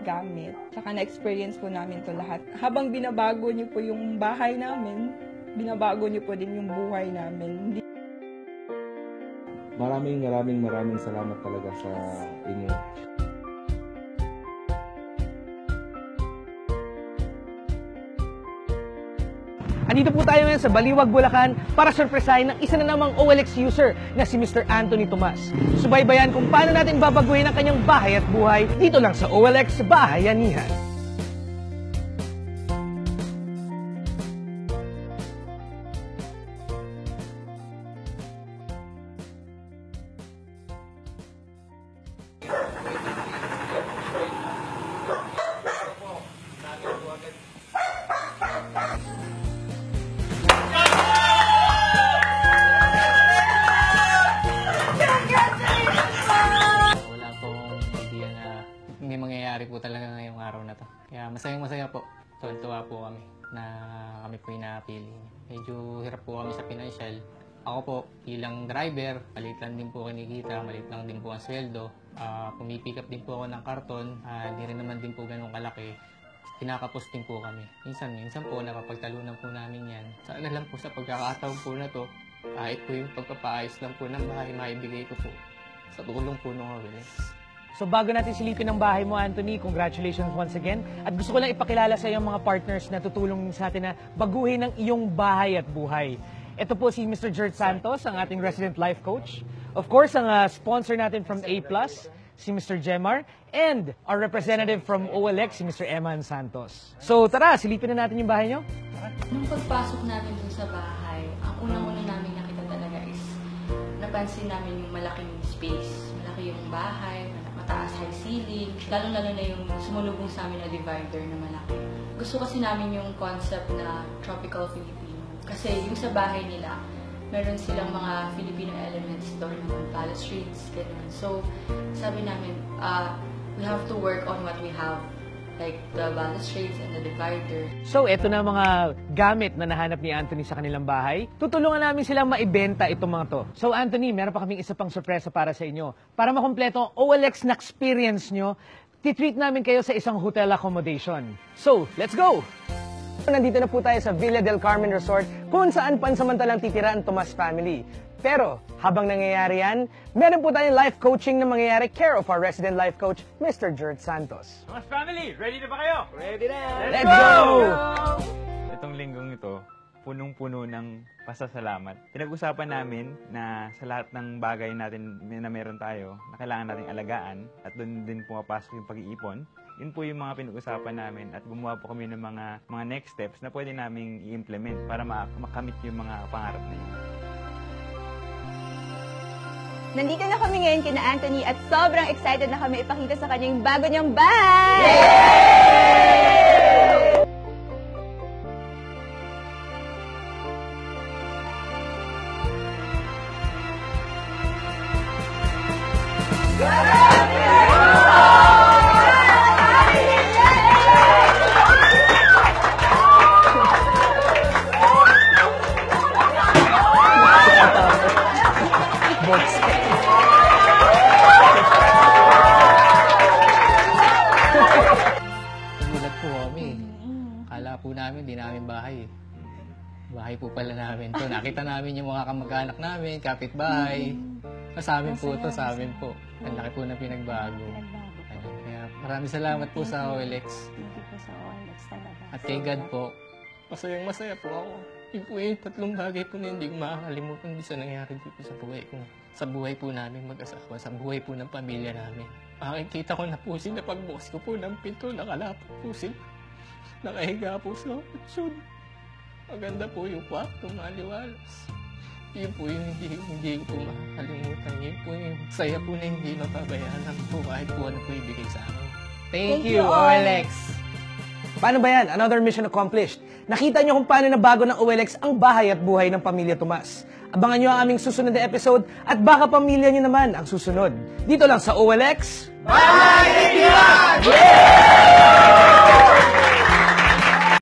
gamit. Tsaka na-experience po namin to lahat. Habang binabago niyo po yung bahay namin, binabago niyo po din yung buhay namin. Maraming salamat talaga sa inyo. Andito po tayo ngayon sa Baliwag, Bulacan para surpresahin ng isa na namang OLX user na si Mr. Anthony Tomas. Subaybayan kung paano natin babaguhin ang kanyang bahay at buhay dito lang sa OLX Bayanihan. May mangyayari po talaga ngayong araw na to. Kaya masayang-masaya po. Tuwan-tuwa po kami na kami po yung napili. Medyo hirap po kami sa financial. Ako po, bilang driver, maliit lang din po kinikita, maliit lang din po ang sweldo. Pumipick up din po ako ng karton, hindi rin naman din po ganun kalaki. Kinakapos din po kami. Minsan po, napapagtalunan po namin yan. Sana lang po sa pagkakataon po na to, kahit po yung pagpapaayos lang po ng bahay, maibigay ko po sa tulong po ng OLX. So bago natin silipin ang bahay mo, Anthony, congratulations once again. At gusto ko lang ipakilala sa iyong mga partners na tutulong sa atin na baguhin ang iyong bahay at buhay. Ito po si Mr. Gert Santos, ang ating resident life coach. Of course, ang sponsor natin from A+, si Mr. Jemar, and our representative from OLX, si Mr. Eman Santos. So tara, silipin na natin yung bahay nyo. Nung pagpasok namin dun sa bahay, ang unang-una namin nakita talaga is napansin namin yung malaking space. Malaki yung bahay, mataas high ceiling, lalo-lalo na yung sumunubong sa amin na divider na malaki. Gusto kasi namin yung concept na tropical Filipino. Kasi yung sa bahay nila, meron silang mga Filipino elements doon, mga balustrades, ganun. So, sabi namin, we have to work on what we have, like the balustrades and the divider. So, eto na mga gamit na nahanap ni Anthony sa kanilang bahay. Tutulungan namin silang maibenta itong mga to. So, Anthony, meron pa kaming isa pang sorpresa para sa inyo. Para makumpleto ang OLX na experience nyo, titreat namin kayo sa isang hotel accommodation. So, let's go! Nandito na po tayo sa Villa del Carmen Resort kung saan pansamantalang titira ang Tomas family. Pero, habang nangyayari yan, meron po tayong life coaching na mangyayari care of our resident life coach, Mr. Gert Santos. Tomas family, ready na ba kayo? Ready na! Let's go! Itong linggong ito, punong-puno ng pasasalamat. Pinag-usapan namin na sa lahat ng bagay natin na meron tayo, na kailangan nating alagaan, at doon din pumapasok yung pag-iipon. Yun po yung mga pinag-usapan namin at gumawa po kami ng mga next steps na pwede naming i-implement para makamit yung mga pangarap na yun. Nandito na kami ngayon kina Anthony at sobrang excited na kami ipakita sa kanya yung bago niyang bahay! Nagulat po kami. Akala po namin, di namin bahay. Bahay po pala namin to. Nakita namin yung mga kamag-anak namin, kapitbahay. Sa amin po to, sa amin po. Ang laki po na pinagbago. Kaya maraming salamat po sa OLX. At kay God po, masayang-masaya po ako. Yun po yung tatlong bagay po na hindi ko makakalimutan sa nangyari dito sa buhay ko. Sa buhay po namin mag-asawa, sa buhay po ng pamilya namin. Makikita ko na po sila pagbukas ko po ng pinto, nakalapat po sila. Nakahiga po sa kutsyon. Maganda po yung kwarto, maliwalas. Yun po yung hindi ko po makakalimutan. Yun po yung saya po na hindi mapabayaan po kahit po ano po ibigay sa akin. Thank you, OLX! Paano ba yan? Another mission accomplished. Nakita nyo kung paano nabago ng OLX ang bahay at buhay ng pamilya Tomas. Abangan nyo ang aming susunod na episode at baka pamilya nyo naman ang susunod. Dito lang sa OLX. Bayanihan!